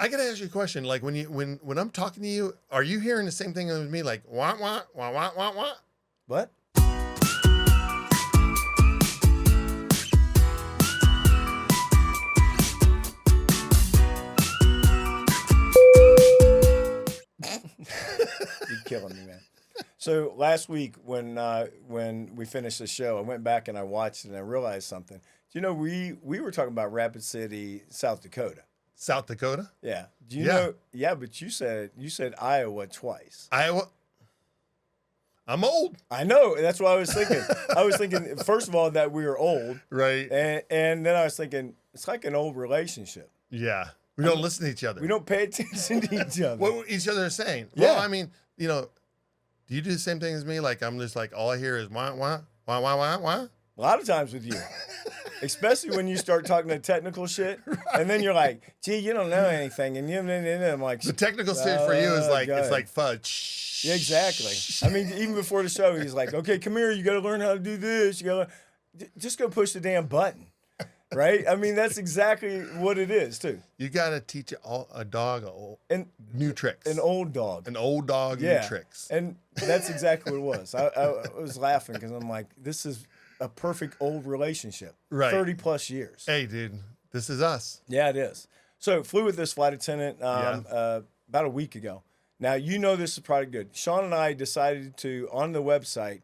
I gotta ask you a question. Like when I'm talking to you, are you hearing the same thing as me? Like wah wah wah wah wah wah. What? You're killing me, man. So last week when we finished the show, I went back and I watched it and I realized something. You know, we were talking about Rapid City, South Dakota. South Dakota? Yeah. Do you Yeah. know? Yeah, but you said Iowa twice. Iowa. I'm old. I know. That's what I was thinking. I was thinking, first of all, that we were old. Right. And then I was thinking, it's like an old relationship. Yeah. We don't listen to each other. We don't pay attention to each other. What each other is saying. Yeah. Well, I mean, you know, do you do the same thing as me? Like I'm just like all I hear is wah wah wah wah wah wah. A lot of times with you. Especially when you start talking the technical shit, and then you're like, "Gee, you don't know anything," and I'm like, The technical shit for you is like God. it's like fudge. Yeah, exactly. I mean, even before the show, he's like, "Okay, come here. You got to learn how to do this. You got to just go push the damn button." Right? I mean, that's exactly what it is too. You got to teach a dog new tricks. An old dog. An old dog new tricks. And that's exactly what it was. I was laughing because I'm like, this is a perfect old relationship. Right. 30 plus years. Hey, dude, this is us. Yeah, it is. So flew with this flight attendant about a week ago. Now, you know this is probably good. Sean and I decided to, on the website,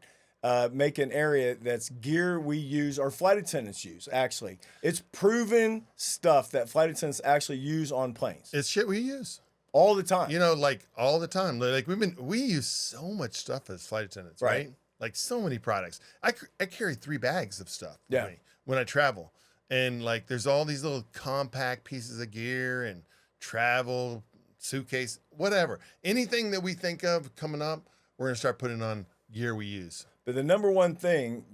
make an area that's gear we use, or flight attendants use, actually. It's proven stuff that flight attendants actually use on planes. It's shit we use. All the time. You know, like all the time. Like we use so much stuff as flight attendants, right? Like so many products. I carry 3 bags of stuff with me when I travel. And like there's all these little compact pieces of gear and travel, suitcase, whatever. Anything that we think of coming up, we're going to start putting on gear we use. But the number one thing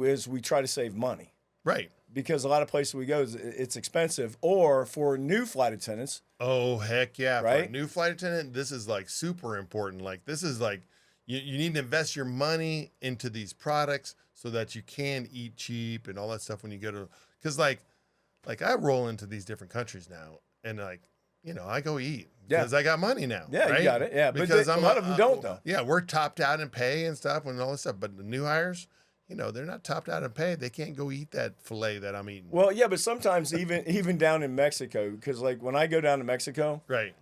is we try to save money. Right. Because a lot of places we go, it's expensive. Or for new flight attendants. Oh, heck yeah. Right? For a new flight attendant, this is like super important. Like this is like, you need to invest your money into these products so that you can eat cheap and all that stuff when you go to, because like I roll into these different countries now and like, you know, I go eat because I got money now. Yeah, right? you got it. Yeah, because but a lot of them don't though. Yeah, we're topped out in pay and stuff and all this stuff. But the new hires, you know, they're not topped out in pay. They can't go eat that filet that I'm eating. Well, yeah, but sometimes even down in Mexico, because like when I go down to Mexico, right,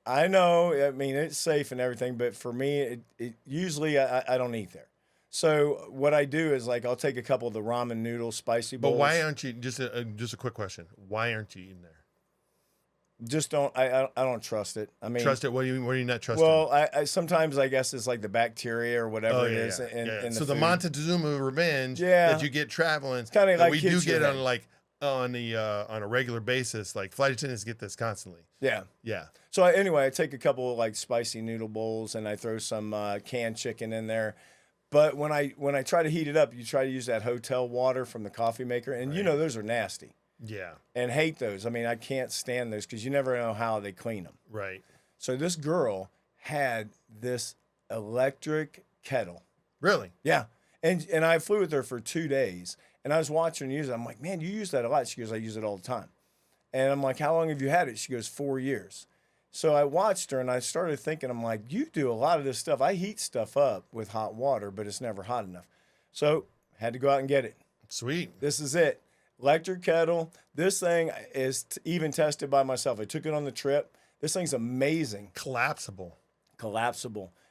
I know, I mean, it's safe and everything, but for me, it usually I don't eat there. So what I do is like I'll take a couple of the ramen noodles, spicy bowls. But why aren't you, just a quick question, why aren't you eating there? Just don't, I don't trust it. I mean, trust it? What do you not trusting? Well, I sometimes I guess it's like the bacteria or whatever it is. In so the food. Montezuma revenge that you get traveling, it's kind of like we do get on like on a regular basis. Like flight attendants get this constantly. Yeah. Yeah. So anyway, I take a couple of like spicy noodle bowls and I throw some canned chicken in there. But when I try to heat it up, you try to use that hotel water from the coffee maker, and you know those are nasty. Yeah. And hate those. I mean, I can't stand those because you never know how they clean them. Right. So this girl had this electric kettle. Really? Yeah. And I flew with her for 2 days, and I was watching her use it. I'm like, man, you use that a lot. She goes, I use it all the time. And I'm like, how long have you had it? She goes, 4 years. So I watched her, and I started thinking, I'm like, you do a lot of this stuff. I heat stuff up with hot water, but it's never hot enough. So had to go out and get it. Sweet. This is it. Electric kettle. This thing is even tested by myself. I took it on the trip. This thing's amazing. Collapsible.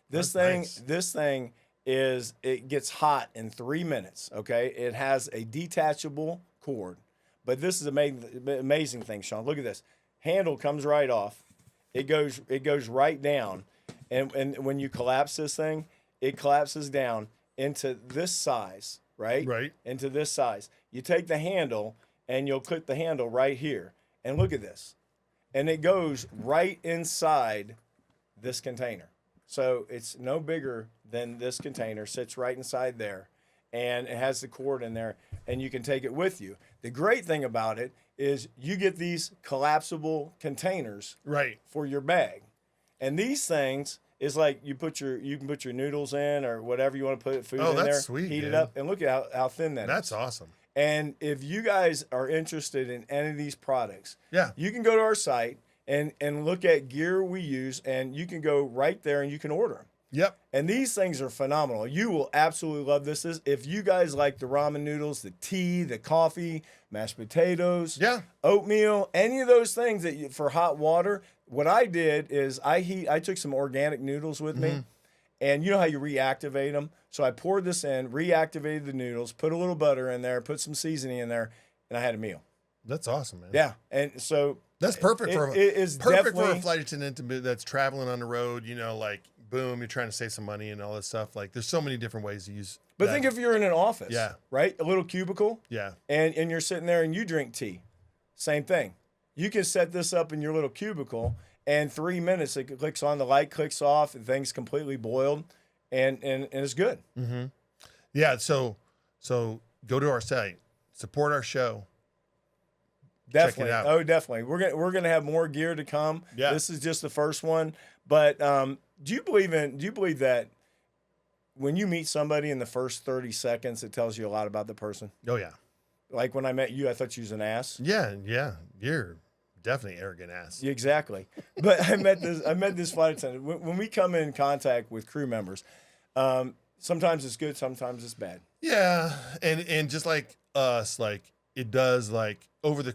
This thing is, it gets hot in 3 minutes, okay? It has a detachable cord. But this is amazing thing, Sean. Look at this. Handle comes right off. It goes right down. And when you collapse this thing, it collapses down into this size, right? Right. Into this size. You take the handle and you'll click the handle right here. And look at this. And it goes right inside this container. So it's no bigger than this container, sits right inside there. And it has the cord in there, and you can take it with you. The great thing about it is you get these collapsible containers for your bag. And these things is like you can put your noodles in or whatever you want to put food in there, sweet, heat it up, and look at how thin that is. That's awesome. And if you guys are interested in any of these products, Yeah. you can go to our site and look at gear we use, and you can go right there and you can order them. Yep. And these things are phenomenal. You will absolutely love this. If you guys like the ramen noodles, the tea, the coffee, mashed potatoes, Yeah. oatmeal, any of those things for hot water, what I did is I took some organic noodles with me, and you know how you reactivate them? So I poured this in, reactivated the noodles, put a little butter in there, put some seasoning in there, and I had a meal. That's awesome, man. Yeah. And so that's perfect for a flight attendant that's traveling on the road, like boom, you're trying to save some money and all this stuff. Like there's so many different ways to use. But think if you're in an office, Yeah. right? A little cubicle. Yeah. And you're sitting there and you drink tea. Same thing. You can set this up in your little cubicle, and 3 minutes it clicks on, the light clicks off, the thing's completely boiled, and it's good. Mm-hmm. Yeah. So go to our site, support our show. Definitely. Check it out. Oh, definitely. We're gonna have more gear to come. Yeah. This is just the first one. But do you believe that when you meet somebody in the first 30 seconds, it tells you a lot about the person? Oh yeah. Like when I met you, I thought you was an ass. Yeah. You're definitely arrogant ass. Exactly. But I met this flight attendant. When we come in contact with crew members, sometimes it's good, sometimes it's bad. Yeah. And just like us, like it does like over the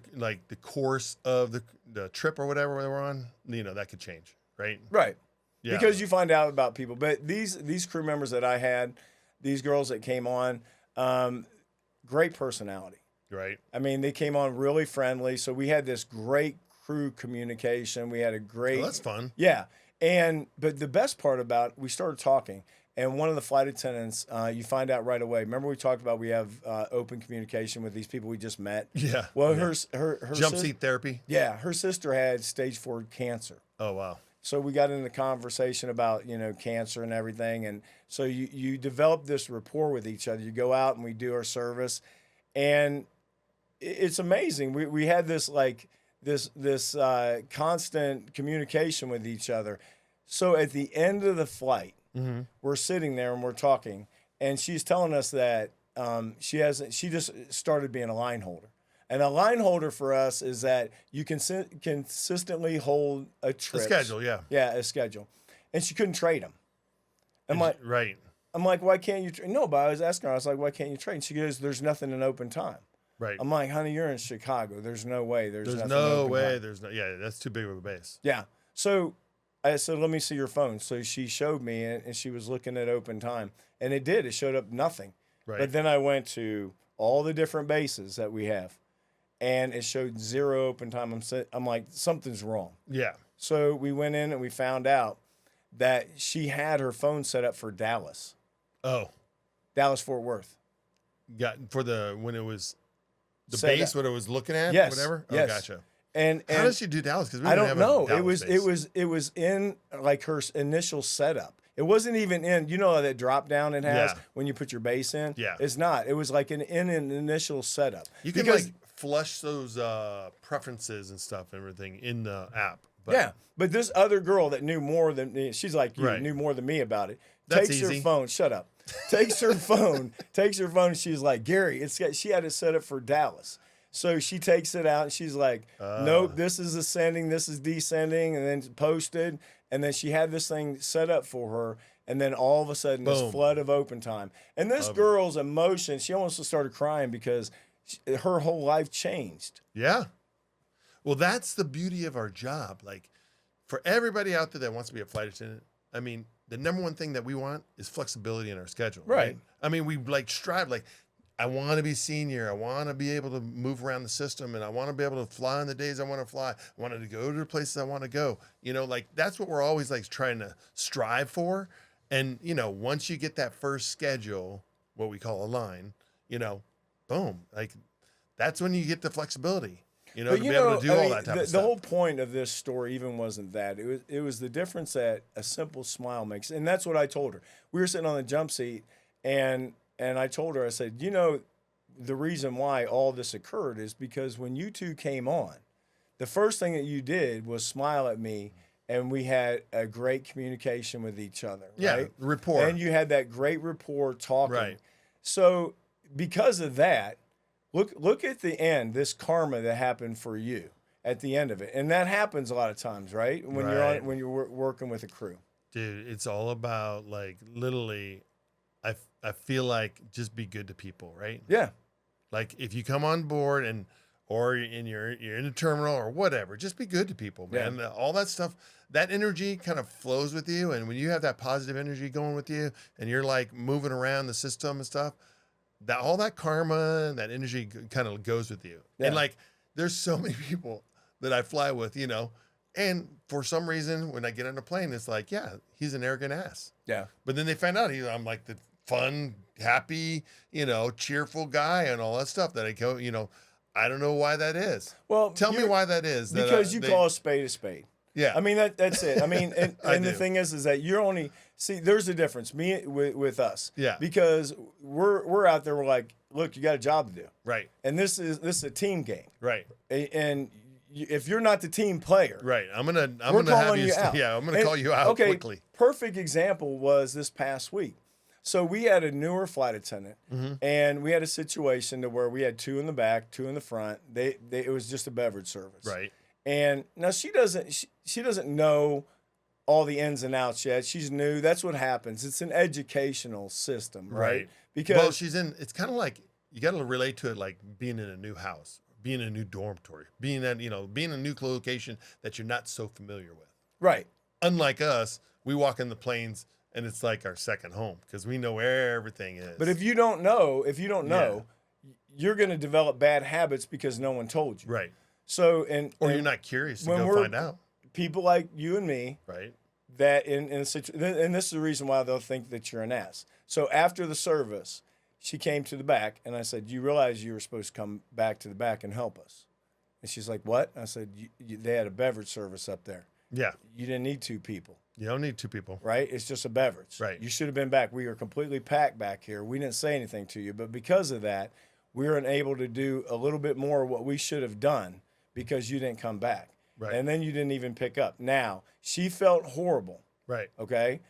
course of the trip or whatever we're on, that could change. Right. Right. Yeah. Because you find out about people. But these crew members that I had, these girls that came on, great personality. Right. I mean, they came on really friendly. So we had this great crew communication. We had a great. Oh, that's fun. Yeah. But the best part about we started talking, and one of the flight attendants, you find out right away. Remember we talked about we have open communication with these people we just met. Yeah. Well, yeah. her jump seat therapy. Yeah, her sister had stage 4 cancer. Oh wow. So we got into conversation about cancer and everything, and so you develop this rapport with each other. You go out and we do our service, and it's amazing. We had this constant communication with each other. So at the end of the flight, we're sitting there and we're talking, and she's telling us that she just started being a line holder. And a line holder for us is that you can consistently hold a trip. A schedule, yeah. Yeah, a schedule. And she couldn't trade them. Right. I'm like, why can't you? No, but I was asking her, I was like, why can't you trade? And she goes, there's nothing in open time. Right. I'm like, honey, you're in Chicago. There's no way. There's nothing no open way. time. There's no. Yeah, that's too big of a base. Yeah. So I said, let me see your phone. So she showed me, and she was looking at open time. And it did. It showed up nothing. Right. But then I went to all the different bases that we have, and it showed 0 open time. I'm like, something's wrong. Yeah. So we went in and we found out that she had her phone set up for Dallas. Oh. Dallas-Fort Worth. Got when it was the Set base, up. what it was looking at, Yes. whatever. Yes. Oh, gotcha. And how does she do Dallas? Because I don't know. It was in like her initial setup. It wasn't even in, that drop down it has when you put your base in? Yeah. It's not. It was like in an initial setup. You can flush those preferences and stuff, everything in the app. But yeah. But this other girl that knew more than me, she's like, knew more than me about it. Takes her phone. Shut up. Takes her phone. She's like, Gary, she had it set up for Dallas. So she takes it out and she's like, nope, this is ascending, this is descending, and then posted. And then she had this thing set up for her. And then all of a sudden, this flood of open time. And this girl's emotion, she almost started crying because her whole life changed. Yeah. Well, that's the beauty of our job. Like, for everybody out there that wants to be a flight attendant, I mean, the number one thing that we want is flexibility in our schedule. Right. I mean, we strive, I want to be senior. I want to be able to move around the system, and I want to be able to fly on the days I want to fly. I want to go to the places I want to go. That's what we're always trying to strive for. And, once you get that first schedule, what we call a line, boom, that's when you get the flexibility, to be able to do all that type of stuff. The whole point of this story even wasn't that. It was the difference that a simple smile makes. And that's what I told her. We were sitting on the jump seat, and I told her, I said, the reason why all this occurred is because when you two came on, the first thing that you did was smile at me, and we had a great communication with each other. Yeah, right? rapport. And you had that great rapport talking. Right. So because of that, Look at the end, this karma that happened for you at the end of it. And that happens a lot of times, right? When you're working with a crew. Dude, it's all about like literally I feel like just be good to people, right? Yeah. Like if you come on board or you're in a terminal or whatever, just be good to people, man. Yeah. All that stuff, that energy kind of flows with you, and when you have that positive energy going with you and you're like moving around the system and stuff, that all that karma and that energy kind of goes with you. Yeah. And like there's so many people that I fly with, and for some reason when I get on a plane, it's like, yeah, he's an arrogant ass. Yeah. But then they find out I'm like the fun, happy, cheerful guy and all that stuff that I go, I don't know why that is. Well, tell me why that is. Because you call a spade a spade. Yeah. I mean, that's it. I mean, and the thing is that you're only, there's a difference with us. Yeah. Because we're out there, we're like, look, you got a job to do. Right. And this is a team game. Right. And if you're not the team player. Right. I'm gonna have you out. Yeah, I'm gonna call you out quickly. Perfect example was this past week. So we had a newer flight attendant, and we had a situation to where we had 2 in the back, 2 in the front. It was just a beverage service. Right. And now she doesn't know all the ins and outs yet. She's new. That's what happens. It's an educational system, right? Because it's kind of like you got to relate to it like being in a new house, being in a new dormitory, being in a new location that you're not so familiar with. Right. Unlike us, we walk in the planes and it's like our second home because we know where everything is. But if you don't know, you're going to develop bad habits because no one told you. Right. So or you're not curious to go find out. People like you and me, right? That and this is the reason why they'll think that you're an ass. So after the service, she came to the back, and I said, "You realize you were supposed to come back to the back and help us?" And she's like, "What?" I said, "They had a beverage service up there. Yeah, you didn't need 2 people. You don't need 2 people, right? It's just a beverage. Right. You should have been back. We were completely packed back here. We didn't say anything to you, but because of that, we were unable to do a little bit more of what we should have done." Because you didn't come back. Right. And then you didn't even pick up. Now, she felt horrible. Right. Okay?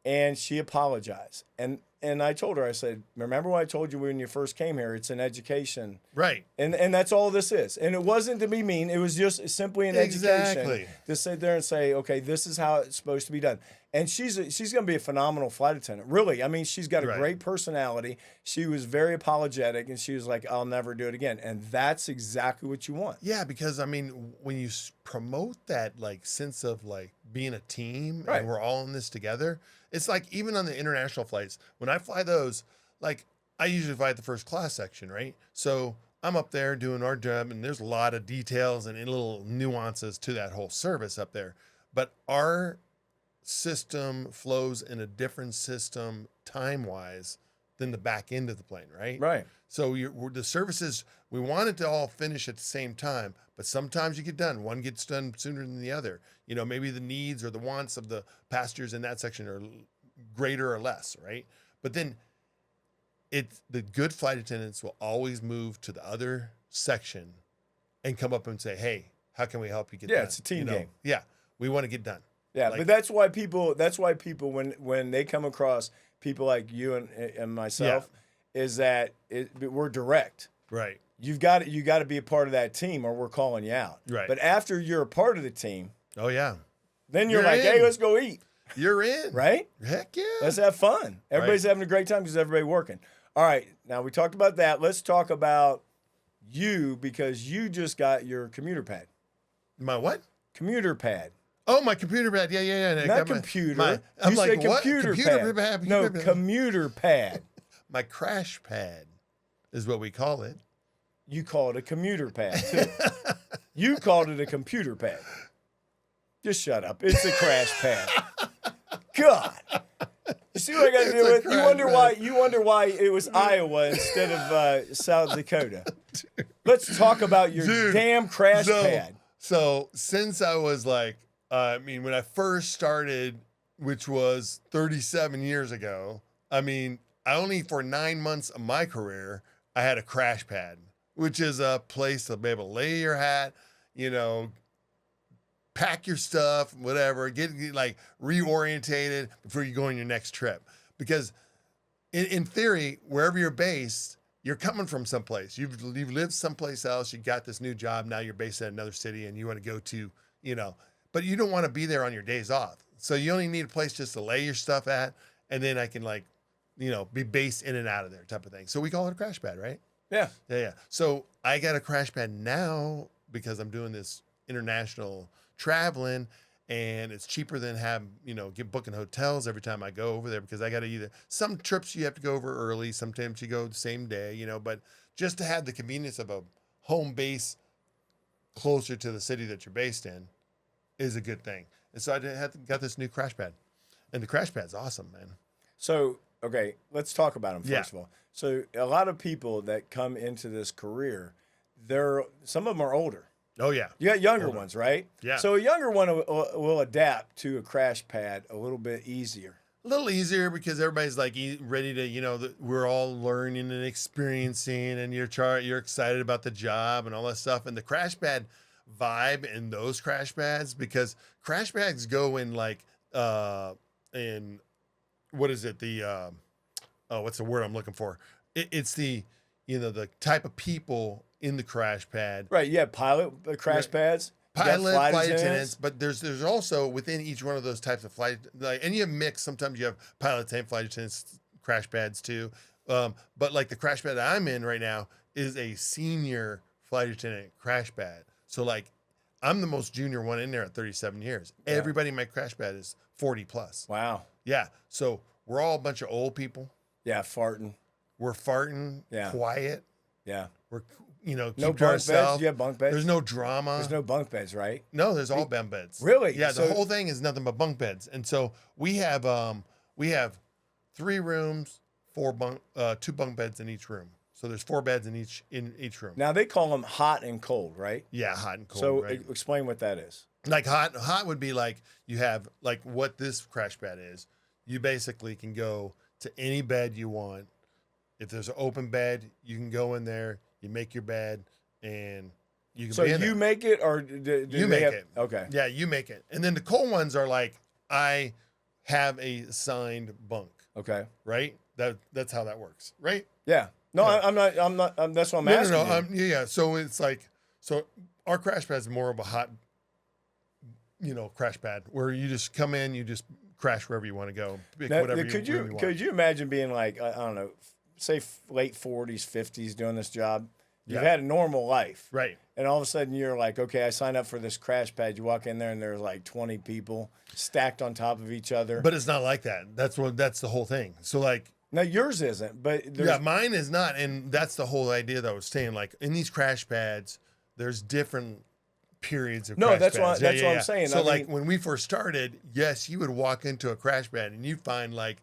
And she apologized. And I told her, I said, remember what I told you when you first came here? It's an education. Right. And that's all this is. And it wasn't to be mean. It was just simply an education to sit there and say, okay, this is how it's supposed to be done. And she's going to be a phenomenal flight attendant. Really. I mean, she's got a great personality. She was very apologetic, and she was like, I'll never do it again. And that's exactly what you want. Yeah, because, I mean, when you promote that, like, sense of, like, being a team and we're all in this together, it's like even on the international flights, when I fly those, like, I usually fly the first class section, right? So I'm up there doing our job, and there's a lot of details and little nuances to that whole service up there. But our system flows in a different system time-wise than the back end of the plane, right? Right. So the services, we want it to all finish at the same time, but sometimes you get done. One gets done sooner than the other. Maybe the needs or the wants of the passengers in that section are greater or less, right? But then the good flight attendants will always move to the other section and come up and say, hey, how can we help you get done? Yeah, it's a team game. Yeah, we want to get done. Yeah, but that's why people when they come across people like you and myself, is that we're direct. Right. You got to be a part of that team, or we're calling you out. Right. But after you're a part of the team, oh yeah, then you're like, hey, let's go eat. You're in. Right? Heck yeah. Let's have fun. Everybody's having a great time because everybody's working. All right, now we talked about that. Let's talk about you, because you just got your commuter pad. My what? Commuter pad. Oh, my computer pad. Yeah. Not computer. I'm you like, say what? Computer pad. No, commuter pad. My crash pad is what we call it. You call it a commuter pad, too. You called it a computer pad. Just shut up. It's a crash pad. God. You see what I got to do with? You wonder why it was Iowa instead of South Dakota. Let's talk about your damn crash pad. So since I was like, when I first started, which was 37 years ago, I only for 9 months of my career, I had a crash pad, which is a place to be able to lay your hat, pack your stuff, whatever, get like reorientated before you go on your next trip. Because in theory, wherever you're based, you're coming from someplace. You've lived someplace else. You got this new job. Now you're based in another city, and you want to go to, but you don't want to be there on your days off. So you only need a place just to lay your stuff at, and then I can be based in and out of there type of thing. So we call it a crash pad, right? Yeah. Yeah. So I got a crash pad now because I'm doing this international traveling, and it's cheaper than booking hotels every time I go over there, because I got to some trips you have to go over early, sometimes you go the same day, but just to have the convenience of a home base closer to the city that you're based in is a good thing. And so I got this new crash pad, and the crash pad's awesome, man. So, okay, let's talk about them first of all. So a lot of people that come into this career, some of them are older. Oh, yeah. You got younger ones, right? Yeah. So a younger one will adapt to a crash pad a little bit easier. A little easier because everybody's like ready to, we're all learning and experiencing, and you're excited about the job and all that stuff. And the crash pad vibe in those crash pads, because crash pads go in in what is it? What's the word I'm looking for? It's the type of people in the crash pad. Right. Yeah. Pilot crash pads. Pilot, flight attendants, but there's also within each one of those types of flight, and you have mixed. Sometimes you have pilots and flight attendants crash pads too. But like the crash pad I'm in right now is a senior flight attendant crash pad. So like I'm the most junior one in there at 37 years. Yeah. Everybody in my crash pad is 40 plus. Wow. Yeah. So we're all a bunch of old people. Yeah, farting. We're farting. Yeah. Quiet. Yeah. We're keep no to bunk ourselves. beds. You have bunk beds. There's no drama. There's no bunk beds, right? No, there's all bunk beds. Really? Yeah. The whole thing is nothing but bunk beds, and so we have 3 rooms, 2 bunk beds in each room. So there's 4 beds in each room. Now they call them hot and cold, right? Yeah, hot and cold. So right? Explain what that is. Like hot would be like you have like what this crash pad is. You basically can go to any bed you want. If there's an open bed, you can go in there. You make your bed, and you can. So you make it, or do you make it? Okay. Yeah, you make it. And then the cold ones are like I have a assigned bunk. Okay. Right. That's how that works. Right. Yeah. No, yeah. I'm not. That's what I'm asking. No. Yeah. So it's like our crash pad is more of a hot, crash pad where you just come in, you just crash wherever you want to go. Pick whatever you want. Could you imagine being like, I don't know, say late 40s, 50s doing this job? You've had a normal life. Right. And all of a sudden you're like, okay, I signed up for this crash pad. You walk in there and there's like 20 people stacked on top of each other. But it's not like that. That's the whole thing. So like, now yours isn't, but mine is not. And that's the whole idea that I was saying. Like in these crash pads, there's different periods of crash pads. That's what I'm saying. So when we first started, yes, you would walk into a crash pad and you'd find like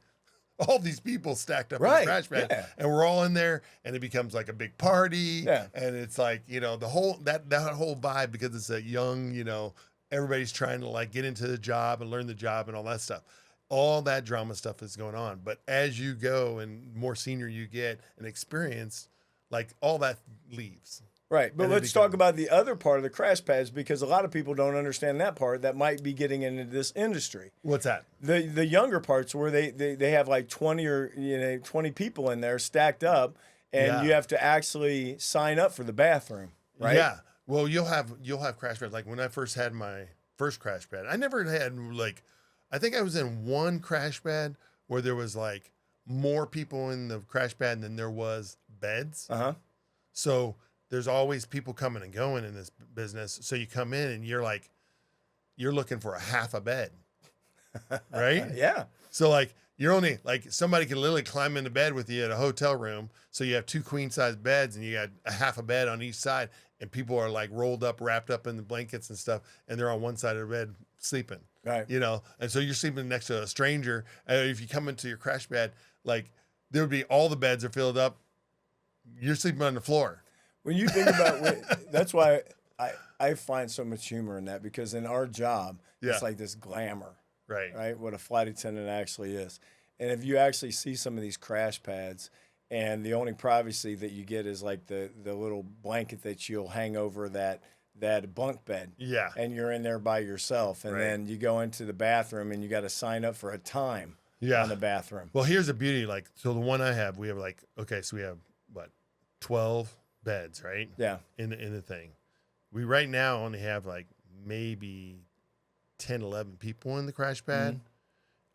all these people stacked up in the crash pad, and we're all in there, and it becomes like a big party, and it's like the whole that whole vibe, because it's a young, everybody's trying to like get into the job and learn the job and all that stuff. All that drama stuff is going on, but as you go and more senior you get and experience, like all that leaves. Right, but let's talk about the other part of the crash pads, because a lot of people don't understand that part that might be getting into this industry. What's that? The younger parts where they have like 20 or 20 people in there stacked up, and you have to actually sign up for the bathroom, right? Yeah. Well, you'll have crash pads. Like when I first had my first crash pad, I never had I think I was in one crash pad where there was like more people in the crash pad than there was beds. Uh-huh. So there's always people coming and going in this business. So you come in and you're looking for a half a bed, right? Yeah. So like you're only like somebody can literally climb into bed with you at a hotel room. So you have 2 queen size beds and you got a half a bed on each side, and people are like rolled up, wrapped up in the blankets and stuff, and they're on one side of the bed sleeping. Right. And so you're sleeping next to a stranger. If you come into your crash pad, like there would be all the beds are filled up. You're sleeping on the floor. When you think about that's why I find so much humor in that, because in our job, it's like this glamour, right? What a flight attendant actually is. And if you actually see some of these crash pads, and the only privacy that you get is like the little blanket that you'll hang over that bunk bed. Yeah. And you're in there by yourself. And then you go into the bathroom and you got to sign up for a time on the bathroom. Well, here's the beauty. Like, so the one I have, we have so we have 12 beds, right? Yeah. In the thing. We right now only have like maybe 10, 11 people in the crash pad,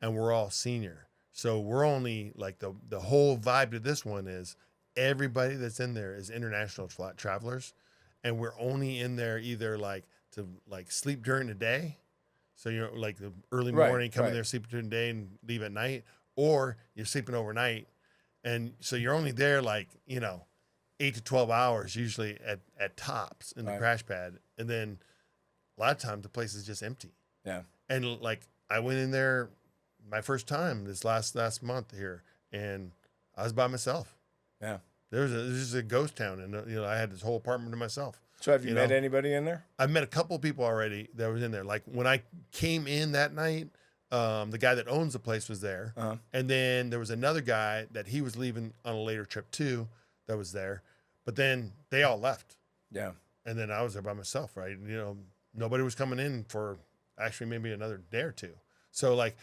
and we're all senior. So we're only like the whole vibe to this one is everybody that's in there is international travelers, and we're only in there either like to like sleep during the day. So you're like the early morning, come in there, sleep during the day and leave at night, or you're sleeping overnight. And so you're only there like, 8 to 12 hours usually at tops in the crash pad. And then a lot of times the place is just empty. Yeah. And like I went in there my first time this last month here, and I was by myself. Yeah. This is a ghost town, and I had this whole apartment to myself. So have you met anybody in there? I've met a couple of people already that was in there. Like when I came in that night, the guy that owns the place was there. And then there was another guy that he was leaving on a later trip too that was there. But then they all left. Yeah. And then I was there by myself, right? Nobody was coming in for actually maybe another day or two. So like,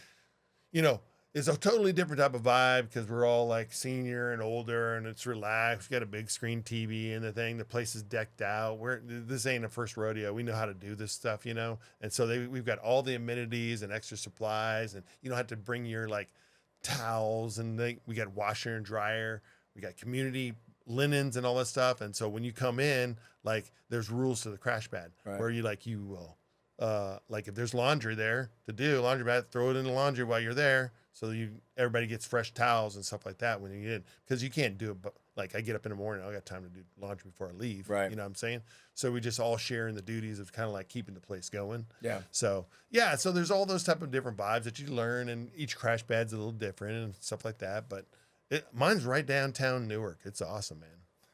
it's a totally different type of vibe because we're all like senior and older, and it's relaxed. We got a big screen TV and the thing. The place is decked out. This ain't a first rodeo. We know how to do this stuff, And so we've got all the amenities and extra supplies, and you don't have to bring your like towels, and we got washer and dryer. We got community linens and all that stuff. And so when you come in, like there's rules to the crash pad where you will. Like if there's laundry there to do, laundry bath, throw it in the laundry while you're there, so everybody gets fresh towels and stuff like that when you get in, because you can't do it. But like I get up in the morning, I got time to do laundry before I leave. Right. You know what I'm saying? So we just all share in the duties of kind of like keeping the place going. Yeah. So so there's all those type of different vibes that you learn, and each crash pad's a little different and stuff like that. But mine's right downtown Newark. It's awesome, man.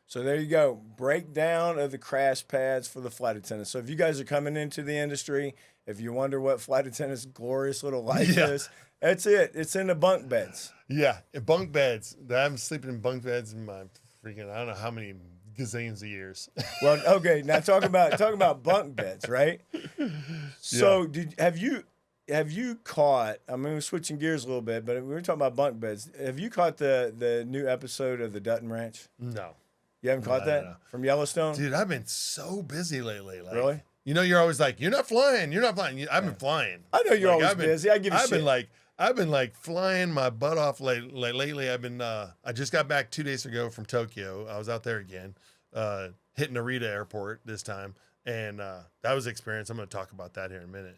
So there you go. Breakdown of the crash pads for the flight attendants. So if you guys are coming into the industry, if you wonder what flight attendants' glorious little life is, that's it. It's in the bunk beds. Yeah, bunk beds. I'm sleeping in bunk beds in my freaking, I don't know how many gazillions of years. Well, okay, now talk about bunk beds, right? So have you caught, I mean, we're switching gears a little bit, but we were talking about bunk beds. Have you caught the new episode of the Dutton Ranch? No. You haven't caught that? No. From Yellowstone? Dude, I've been so busy lately. Like, really? You're always like, you're not flying. I've been flying. I know you're always busy. I give a shit. I've been like flying my butt off lately. I've been, I just got back 2 days ago from Tokyo. I was out there again, hitting Narita airport this time. And that was an experience. I'm going to talk about that here in a minute.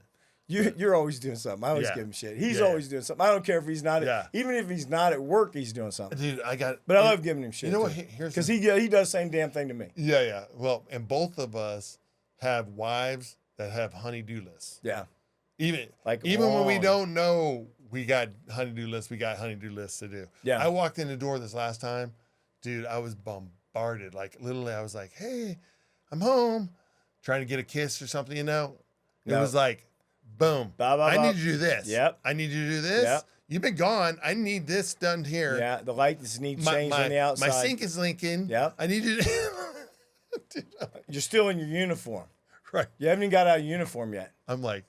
You're always doing something. I always give him shit. He's always doing something. I don't care if he's not. Even if he's not at work, he's doing something. Dude, But I love giving him shit. You know what? Because he does the same damn thing to me. Yeah. Well, and both of us have wives that have honey-do lists. Yeah. Even when we don't know we got honey-do lists, we got honey-do lists to do. Yeah. I walked in the door this last time, dude. I was bombarded. Like literally, I was like, "Hey, I'm home," trying to get a kiss or something. It was like. Boom. I need you to do this. Yep. I need you to do this. Yep. You've been gone. I need this done here. Yeah. The lights need changed on the outside. My sink is leaking. Yep. I need you to. Dude, you're still in your uniform. Right. You haven't even got out of uniform yet. I'm like,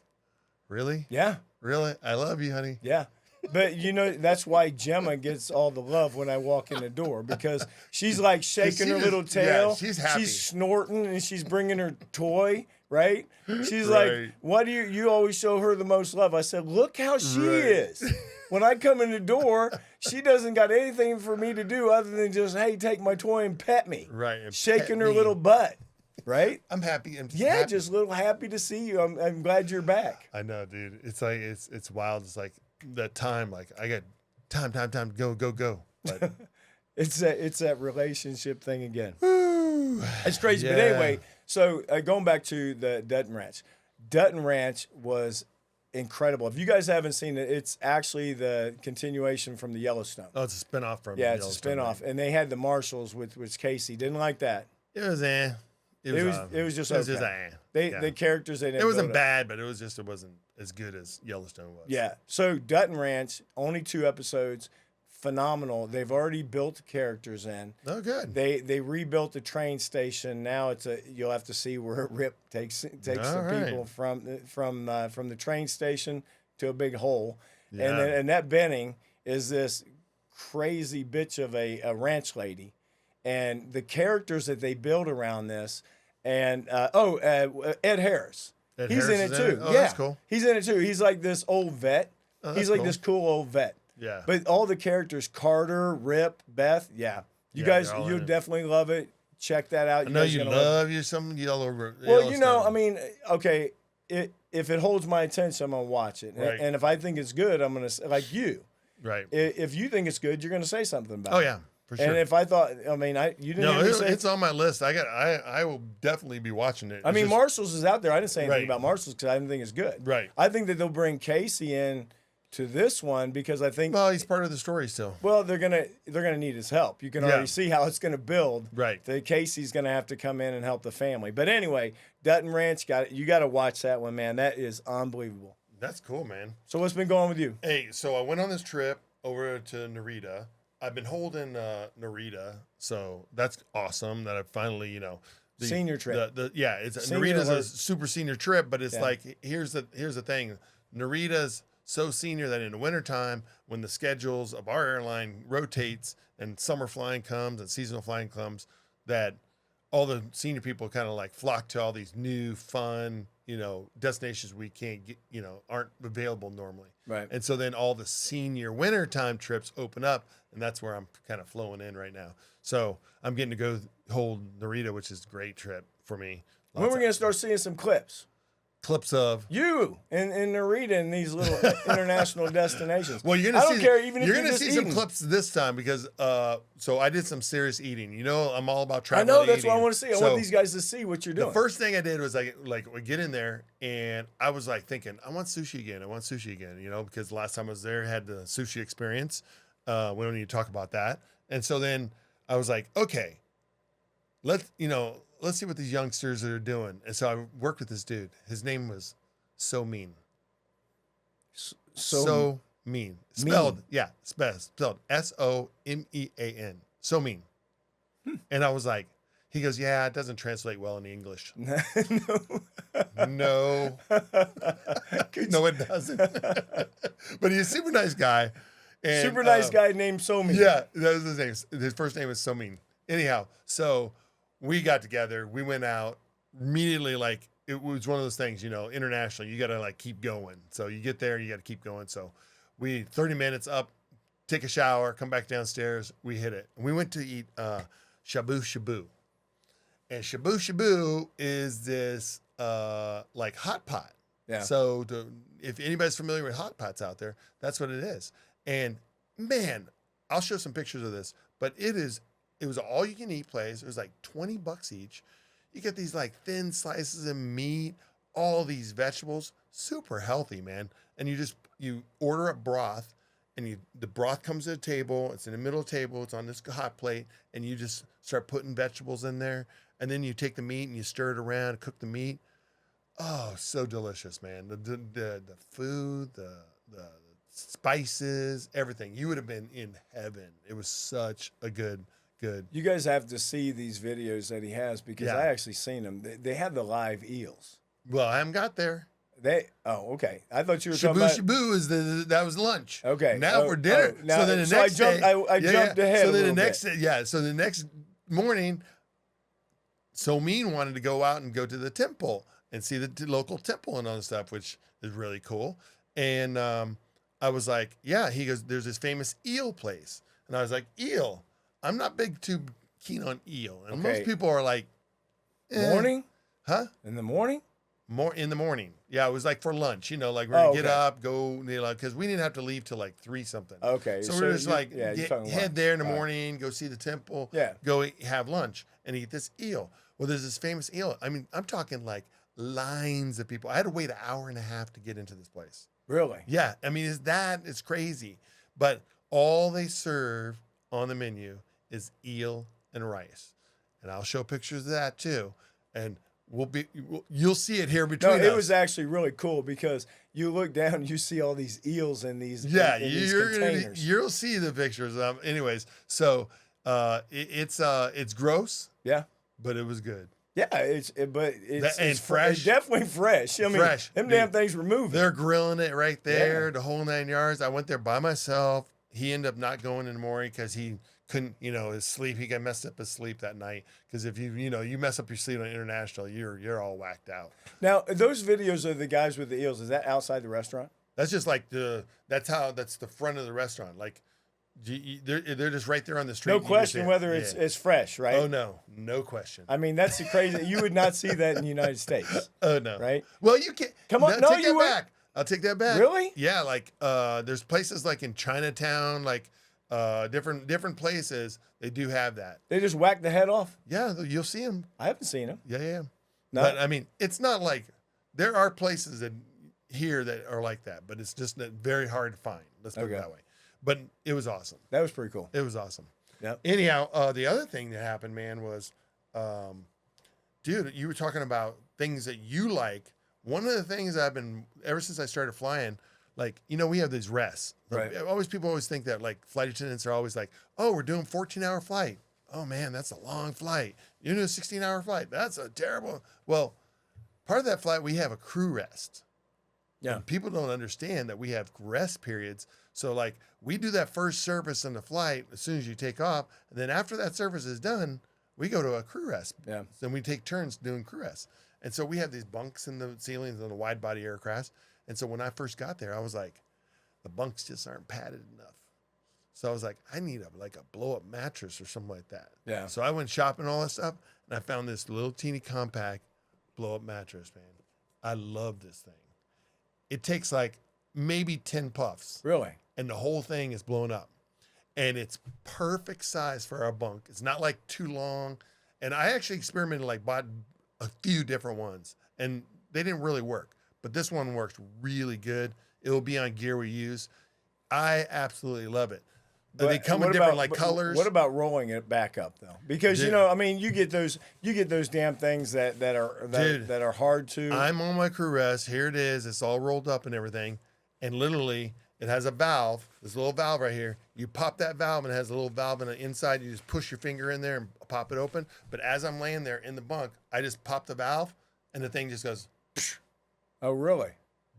really? Yeah. Really? I love you, honey. Yeah. But that's why Gemma gets all the love when I walk in the door, because she's like shaking her little tail. Yeah, she's happy. She's snorting and she's bringing her toy, right? She's like, "Why do you always show her the most love?" I said, "Look how she is." When I come in the door, she doesn't got anything for me to do other than just, "Hey, take my toy and pet me." Right. Shaking her little butt. Right? I'm happy. Just a little happy to see you. I'm glad you're back. I know, dude. It's like it's wild. It's like that time. Like I got time. Go. But it's that relationship thing again. It's crazy. But anyway, so going back to the Dutton Ranch. Dutton Ranch was incredible. If you guys haven't seen it, it's actually the continuation from the Yellowstone. Oh, it's a spinoff from Yellowstone. It's a spinoff. Right? And they had the Marshalls with Casey. Didn't like that. It was It was just the characters they didn't. It wasn't bad, but it wasn't as good as Yellowstone was. Yeah. So Dutton Ranch, only 2 episodes, phenomenal. They've already built the characters in. Oh, good. They rebuilt the train station. Now you'll have to see where Rip takes the people from the train station to a big hole, and that Benning is this crazy bitch of a ranch lady. and the characters that they build around this. And Ed Harris. He's in it too. Oh, that's cool. He's in it too. He's like this old vet. He's like cool. this cool old vet. Yeah. But all the characters, Carter, Rip, Beth, you guys, you'll definitely love it. Check that out. I know you love you some Yellowstone. Well, I mean, okay, if it holds my attention, I'm gonna watch it. Right. And if I think it's good, I'm gonna like you. Right. If you think it's good, you're gonna say something about it. Oh yeah. For sure. And if I thought, I mean, you didn't. No, say, it's on my list. I will definitely be watching it. I mean, Marshall's is out there. I didn't say anything Right. about Marshall's because I didn't think it's good. Right. I think that they'll bring Casey in to this one because I think. Well, he's part of the story still. Well, they're gonna need his help. You can already see how it's gonna build. Right. The Casey's gonna have to come in and help the family. But anyway, Dutton Ranch you got to watch that one, man. That is unbelievable. That's cool, man. So what's been going on with you? Hey, so I went on this trip over to Narita. I've been holding Narita, so that's awesome that I finally, Senior trip. Narita's a super senior trip, but it's like here's the thing. Narita's so senior that in the wintertime, when the schedules of our airline rotates and summer flying comes and seasonal flying comes, that all the senior people kind of like flock to all these new fun, destinations we can't get, aren't available normally. Right. And so then all the senior wintertime trips open up, and that's where I'm kind of flowing in right now. So I'm getting to go hold Narita, which is a great trip for me. When are we going to start seeing some clips of you in Narita in these little international destinations? Well, you're I gonna don't care even if you're you're gonna just see eating. some clips this time because so I did some serious eating. I'm all about I travel. know that's eating. what I want to see. I So want these guys to see what you're doing. the first thing I did was we get in there and I was like thinking I want sushi again. Because the last time I was there I had the sushi experience. We don't need to talk about that. And so then I was like, okay, let's see what these youngsters are doing. And so I worked with this dude. His name was So Mean. So Mean. Spelled SOMEAN. So Mean. And I was like, he goes, yeah, it doesn't translate well in English. No. No, it doesn't. But he's a super nice guy. And, super nice guy named So Mean. Yeah, that was his name. His first name was So Mean. Anyhow, so we got together. We went out immediately. Like it was one of those things, internationally. You got to keep going. So you get there, you got to keep going. So 30 minutes up, take a shower, come back downstairs. We hit it. And we went to eat Shabu. And Shabu is this hot pot. Yeah. So if anybody's familiar with hot pots out there, that's what it is. And man, I'll show some pictures of this, but it was an all you can eat place. It was like $20 each. You get these thin slices of meat, all these vegetables, super healthy, man. And you order a broth and the broth comes to the table. It's in the middle of the table. It's on this hot plate and you just start putting vegetables in there. And then you take the meat and you stir it around, cook the meat. Oh, so delicious, man. The food, the spices, everything. You would have been in heaven. It was such a good. You guys have to see these videos that he has because I actually seen them. They have the live eels. Well, I haven't got there. Okay. I thought you were talking about Shabu that was lunch. Okay. Now for dinner. So then the next day, I jumped ahead. So then the next morning, So Mean wanted to go out and go to the temple and see the local temple and all this stuff, which is really cool. And I was like, yeah. He goes, there's this famous eel place, and I was like, eel. I'm not too keen on eel, and most people are like, morning, huh? In the morning. More in the morning. Yeah, it was for lunch, we're going to get up, go, because we didn't have to leave till 3 something. Okay. So we're just head there in the morning, go see the temple, go have lunch and eat this eel. Well, there's this famous eel. I mean, I'm talking lines of people. I had to wait an hour and a half to get into this place. Really? Yeah. I mean, it's crazy. But all they serve on the menu is eel and rice. And I'll show pictures of that too. And you'll see it here between us. It was actually really cool because you look down and you see all these eels in these these containers. You'll see the pictures. Anyways, so it's gross. Yeah, but it was good. Yeah, it's fresh. It's definitely fresh. I mean, fresh. Them damn things were moving. They're grilling it right there, the whole 9 yards. I went there by myself. He ended up not going in the morning because he couldn't, his sleep. He got messed up his sleep that night because if you mess up your sleep on international, you're all whacked out. Now, those videos of the guys with the eels, is that outside the restaurant? That's just like that's the front of the restaurant. Like they're just right there on the street. No question whether it's fresh, right? Oh no question. I mean, that's the crazy. You would not see that in the United States. Oh no, right? Well, you can't. Come on, no, no, take you that back. I'll take that back. Really? Yeah, like there's places like in Chinatown, like different places, they do have that. They just whack the head off? Yeah, you'll see them. I haven't seen them. Yeah. No. But I mean, it's not like there are places that here that are like that, but it's just very hard to find. Let's put it that way. But it was awesome. That was pretty cool. It was awesome. Yep. Anyhow, the other thing that happened, man, was, dude, you were talking about things that you like. One of the things I've been, ever since I started flying, like, we have these rests. Right. People always think that, like, flight attendants are always like, oh, we're doing 14-hour flight. Oh, man, that's a long flight. You're doing a 16-hour flight. That's a terrible. Well, part of that flight, we have a crew rest. Yeah. And people don't understand that we have rest periods. So, like, we do that first service on the flight as soon as you take off. And then after that service is done, we go to a crew rest. Yeah. Then we take turns doing crew rest. And so we have these bunks in the ceilings on the wide body aircrafts. And so when I first got there, I was like, the bunks just aren't padded enough. So I was like, I need a blow up mattress or something like that. Yeah. So I went shopping all that stuff and I found this little teeny compact blow up mattress, man. I love this thing. It takes like maybe 10 puffs. Really? And the whole thing is blown up. And it's perfect size for our bunk. It's not like too long. And I actually experimented, like bought a few different ones and they didn't really work. But this one works really good. It will be on gear we use. I absolutely love it. They come in different colors. What about rolling it back up though? Because Dude, you get those damn things that are hard to. I'm on my crew rest. Here it is. It's all rolled up and everything. And literally it has a valve, this little valve right here. You pop that valve and it has a little valve on the inside. You just push your finger in there and pop it open. But as I'm laying there in the bunk, I just pop the valve and the thing just goes, psh, oh, really?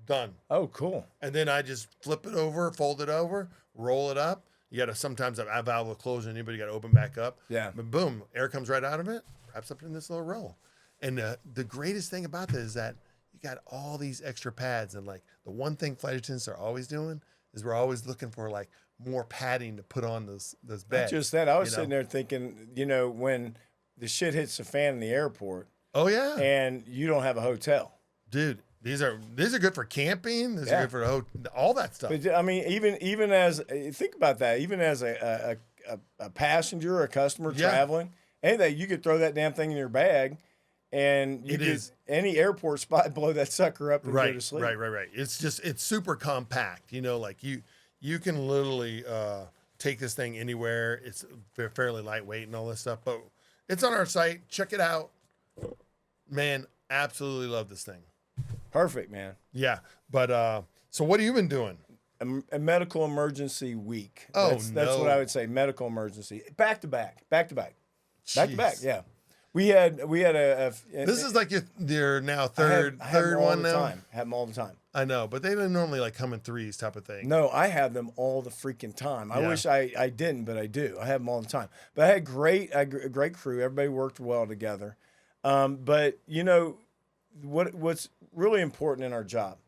done. Oh, cool. And then I just flip it over, fold it over, roll it up. You got to sometimes that valve will close and anybody got to open back up. Yeah. But boom, air comes right out of it, wraps up in this little roll. And the greatest thing about this is that you got all these extra pads. And like the one thing flight attendants are always doing is we're always looking for like more padding to put on those beds. Not just that. I was sitting there thinking, when the shit hits the fan in the airport. Oh yeah. And you don't have a hotel. Dude, these are good for camping. These are good for all that stuff. But I mean, even as think about that, even as a passenger, a customer traveling, anything, you could throw that damn thing in your bag, and you could any airport spot, blow that sucker up and go to sleep. Right. It's super compact. Like you can literally take this thing anywhere. It's fairly lightweight and all this stuff. But it's on our site. Check it out, man. Absolutely love this thing. Perfect, man. Yeah, but so what have you been doing? A medical emergency week. Oh, that's what I would say. Medical emergency, back to back. Yeah, we had a. This is like your now third one now. I have them all the time. I know, but they don't normally like come in threes type of thing. No, I have them all the freaking time. I wish I didn't, but I do. I have them all the time. But I had a great crew. Everybody worked well together. But what's really important in our job,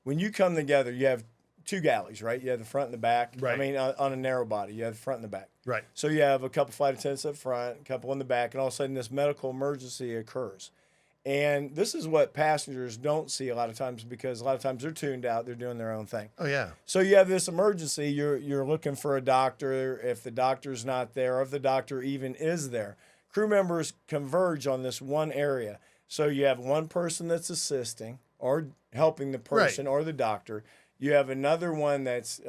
when you come together, you have two galleys, right? You have the front and the back. Right. I mean, on a narrow body, you have the front and the back. Right. So you have a couple flight attendants up front, a couple in the back, and all of a sudden this medical emergency occurs. And this is what passengers don't see a lot of times, because a lot of times they're tuned out, they're doing their own thing. Oh yeah. So you have this emergency, you're looking for a doctor. If the doctor's not there, or if the doctor even is there, crew members converge on this one area. So you have one person that's assisting or helping the person or the doctor. You have another one that's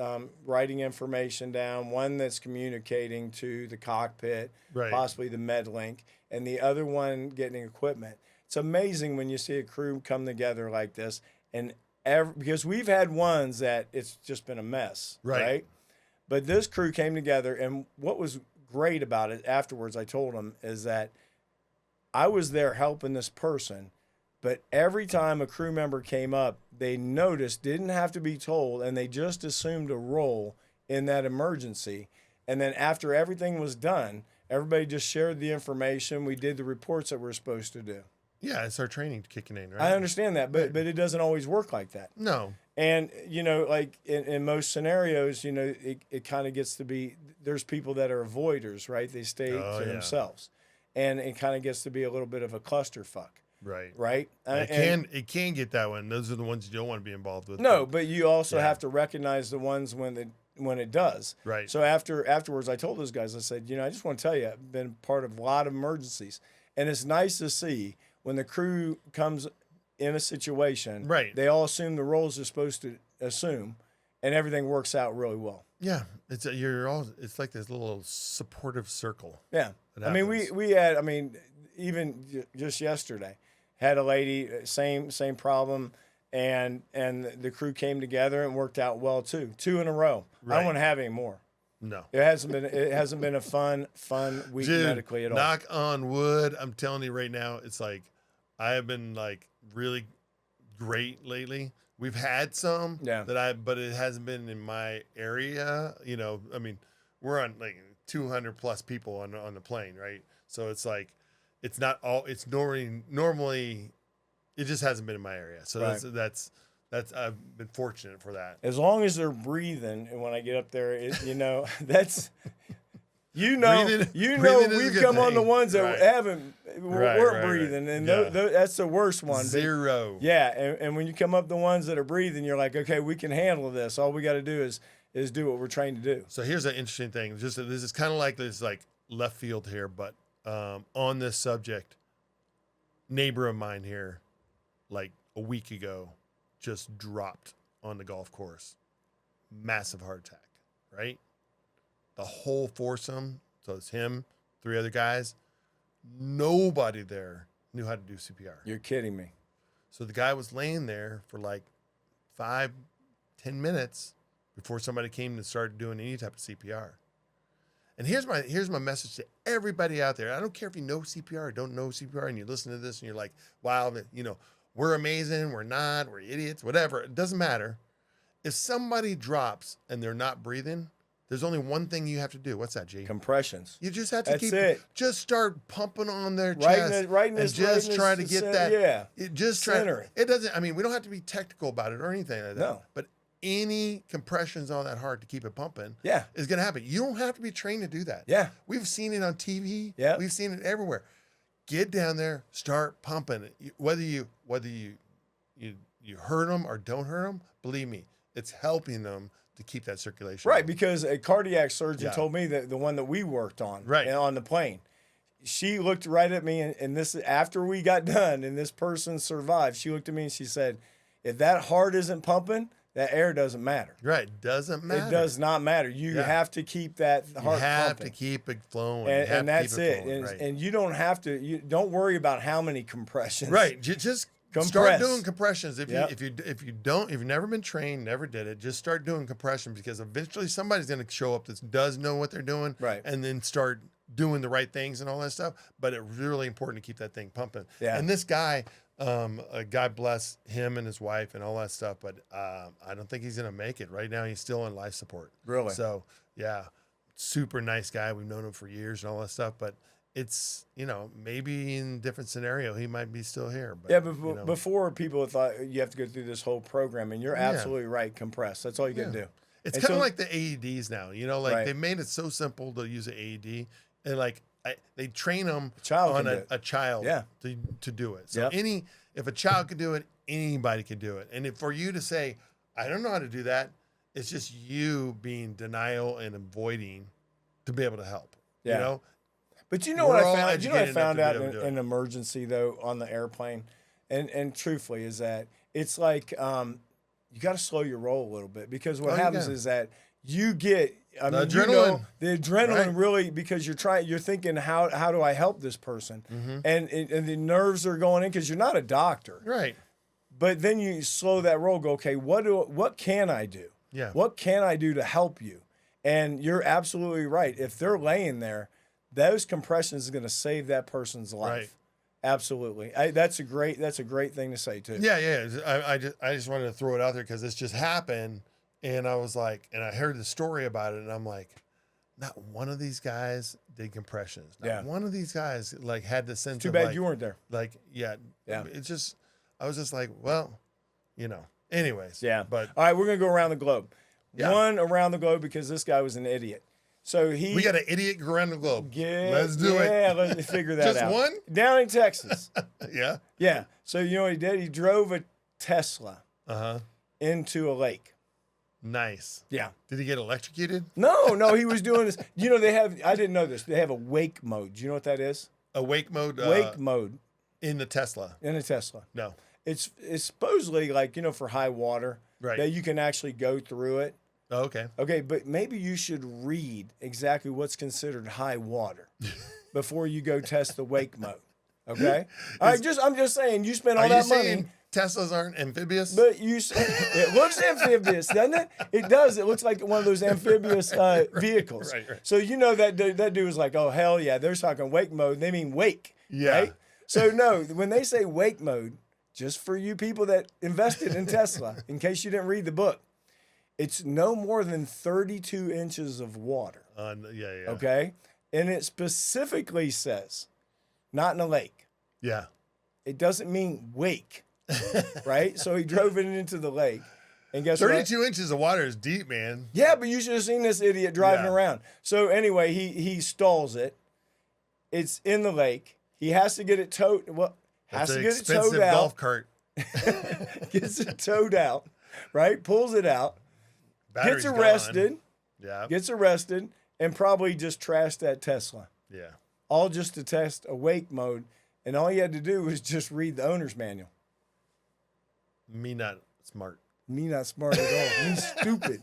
writing information down, one that's communicating to the cockpit, possibly the med link, and the other one getting equipment. It's amazing when you see a crew come together like this, and because we've had ones that it's just been a mess, right? But this crew came together, and what was great about it afterwards, I told them, is that I was there helping this person, but every time a crew member came up, they noticed, didn't have to be told, and they just assumed a role in that emergency. And then after everything was done, everybody just shared the information. We did the reports that we're supposed to do. Yeah, it's our training kicking in, right? I understand that, but it doesn't always work like that. No. And, like in most scenarios, it kind of gets to be, there's people that are avoiders, right? They stay to themselves. And it kind of gets to be a little bit of a clusterfuck. Right. Right. It can get that one. Those are the ones you don't want to be involved with. No, but you also have to recognize the ones when it does. Right. So afterwards, I told those guys, I said, I just want to tell you, I've been part of a lot of emergencies, and it's nice to see when the crew comes in a situation. Right. They all assume the roles they're supposed to assume, and everything works out really well. Yeah. It's like this little supportive circle. Yeah. I mean, we had, even just yesterday, had a lady, same problem, and the crew came together and worked out well too. 2 in a row. Right. I don't want to have any more. No. It hasn't been a fun week medically at all. Knock on wood. I'm telling you right now, it's like I have been like really great lately. We've had some but it hasn't been in my area. We're on like 200 plus people on the plane, right? So it's like, it's not all. It's normally, it just hasn't been in my area. So that's I've been fortunate for that. As long as they're breathing, and when I get up there, that's we've come on the ones that weren't breathing, and that's the worst one. Zero. And when you come up the ones that are breathing, you're like, okay, we can handle this. All we got to do is do what we're trained to do. So here's an interesting thing. This is kind of like this left field here, but on this subject, neighbor of mine here, like a week ago, just dropped on the golf course. Massive heart attack, right? The whole foursome, so it's him, 3 other guys, nobody there knew how to do CPR. You're kidding me. So the guy was laying there for like 5-10 minutes before somebody came and started doing any type of CPR. And here's my message to everybody out there. I don't care if you know CPR or don't know CPR, and you listen to this and you're like, wow, we're amazing, we're not, we're idiots, whatever. It doesn't matter. If somebody drops and they're not breathing, there's only one thing you have to do. What's that, G? Compressions. You just have to just start pumping on their chest try to get that. Yeah. It doesn't, we don't have to be technical about it or anything like that. No. But any compressions on that heart to keep it pumping is going to happen. You don't have to be trained to do that. Yeah. We've seen it on TV. Yeah. We've seen it everywhere. Get down there, start pumping. Whether you hurt them or don't hurt them, believe me, it's helping them to keep that circulation. Right, because a cardiac surgeon told me that the one that we worked on on the plane, she looked right at me, and this after we got done and this person survived, she looked at me and she said, if that heart isn't pumping, that air doesn't matter. Right. Doesn't matter. It does not matter. You have to keep that heart pumping. You have to keep it flowing. And that's it. And you don't have to, don't worry about how many compressions. Right. Just start doing compressions. If you've never been trained, never did it, just start doing compression, because eventually somebody's going to show up that does know what they're doing. Right. And then start doing the right things and all that stuff. But it's really important to keep that thing pumping. Yeah. And this guy, God bless him and his wife and all that stuff, but I don't think he's going to make it. Right now, he's still on life support. Really? So, yeah, super nice guy. We've known him for years and all that stuff, but it's, maybe in a different scenario, he might be still here. But, before people thought you have to go through this whole program, and you're absolutely right, compress. That's all you got to do. It's kind of like the AEDs now, they made it so simple to use an AED, and they train them on a child to do it. So if a child can do it, anybody can do it. And for you to say, I don't know how to do that, it's just you being denial and avoiding to be able to help. Yeah. But you know what I found? You know what I found out in an emergency though on the airplane, and truthfully is that it's like you got to slow your roll a little bit, because what happens is that you get the adrenaline. The adrenaline really, because you're thinking how do I help this person, and the nerves are going in because you're not a doctor, right? But then you slow that roll. Go, okay, what can I do? Yeah. What can I do to help you? And you're absolutely right. If they're laying there, those compressions are going to save that person's life. Right. Absolutely. That's a great thing to say too. Yeah. I just wanted to throw it out there because this just happened, and I was like, and I heard the story about it, and I'm like, not one of these guys did compressions. Not Yeah. one of these guys like had the sense Too of bad like, you weren't there. like, yeah. It's just, I was just like, well, anyways. Yeah. But all right, we're going to go around the globe. Yeah. One around the globe because this guy was an idiot. So we got an idiot go around the globe. Let's do it. Yeah, let's figure that out. Just one? Down in Texas. Yeah. Yeah. So you know what he did? He drove a Tesla Uh-huh. into a lake. Nice. Yeah. Did he get electrocuted? No, he was doing this. You know, I didn't know this. They have a wake mode. Do you know what that is? A wake mode? Wake mode In the Tesla? in a Tesla. No. It's supposedly like, for high water. Right. That you can actually go through it. Oh, okay. Okay, but maybe you should read exactly what's considered high water before you go test the wake mode. Okay? All right, I'm just saying, you spend all Are you that money. saying Teslas aren't amphibious? But it looks amphibious, doesn't it? It does. It looks like one of those amphibious vehicles. Right. So that dude was like, oh, hell yeah, they're talking wake mode. They mean wake, Yeah. right? So no, when they say wake mode, just for you people that invested in Tesla, in case you didn't read the book, it's no more than 32 inches of water. Yeah. Okay? And it specifically says, not in a lake. Yeah. It doesn't mean wake, right? So he drove it into the lake. And guess what? 32 inches of water is deep, man. Yeah, but you should have seen this idiot driving around. So anyway, he stalls it. It's in the lake. He has to get it towed. Well, has to get it towed out. Golf cart. Gets it towed out, right? Pulls it out. Battery's Gets arrested. gone. Yeah. Gets arrested and probably just trashed that Tesla. Yeah. All just to test a wake mode. And all you had to do was just read the owner's manual. Me not smart. Me not smart at all. Me stupid.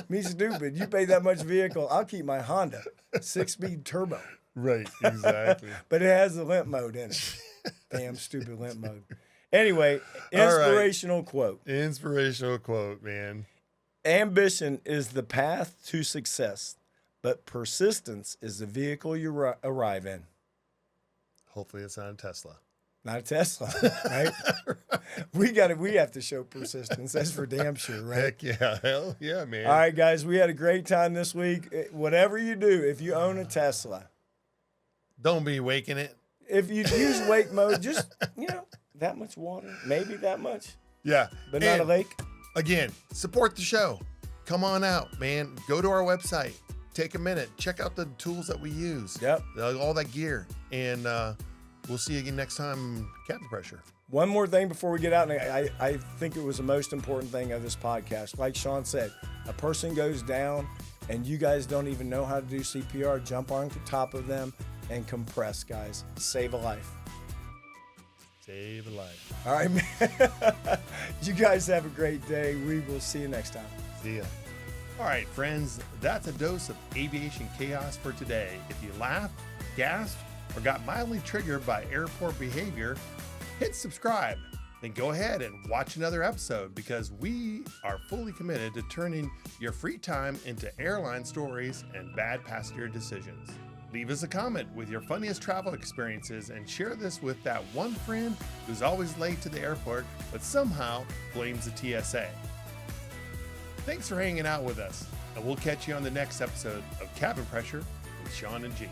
Me stupid. You pay that much vehicle, I'll keep my Honda 6-speed turbo. Right. Exactly. But it has the limp mode in it. Damn stupid limp mode. Anyway, inspirational quote. Inspirational quote, man. Ambition is the path to success, but persistence is the vehicle you arrive in. Hopefully it's not a Tesla. Not a Tesla, right? We have to show persistence. That's for damn sure, right? Heck yeah. Hell yeah, man. All right, guys, we had a great time this week. Whatever you do, if you own a Tesla, Don't be waking it. if you use wake mode, just, that much water, maybe that much, Yeah. but not a lake. Again, support the show. Come on out, man. Go to our website. Take a minute. Check out the tools that we use. Yep. All that gear. And we'll see you again next time, Cabin Pressure. One more thing before we get out, and I think it was the most important thing of this podcast. Like Sean said, a person goes down and you guys don't even know how to do CPR, jump on top of them and compress, guys. Save a life. Save a life. All right, man. You guys have a great day. We will see you next time. See ya. All right, friends, that's a dose of aviation chaos for today. If you laughed, gasped, or got mildly triggered by airport behavior, hit subscribe. Then go ahead and watch another episode because we are fully committed to turning your free time into airline stories and bad passenger decisions. Leave us a comment with your funniest travel experiences and share this with that one friend who's always late to the airport but somehow blames the TSA. Thanks for hanging out with us, and we'll catch you on the next episode of Cabin Pressure with Sean and G.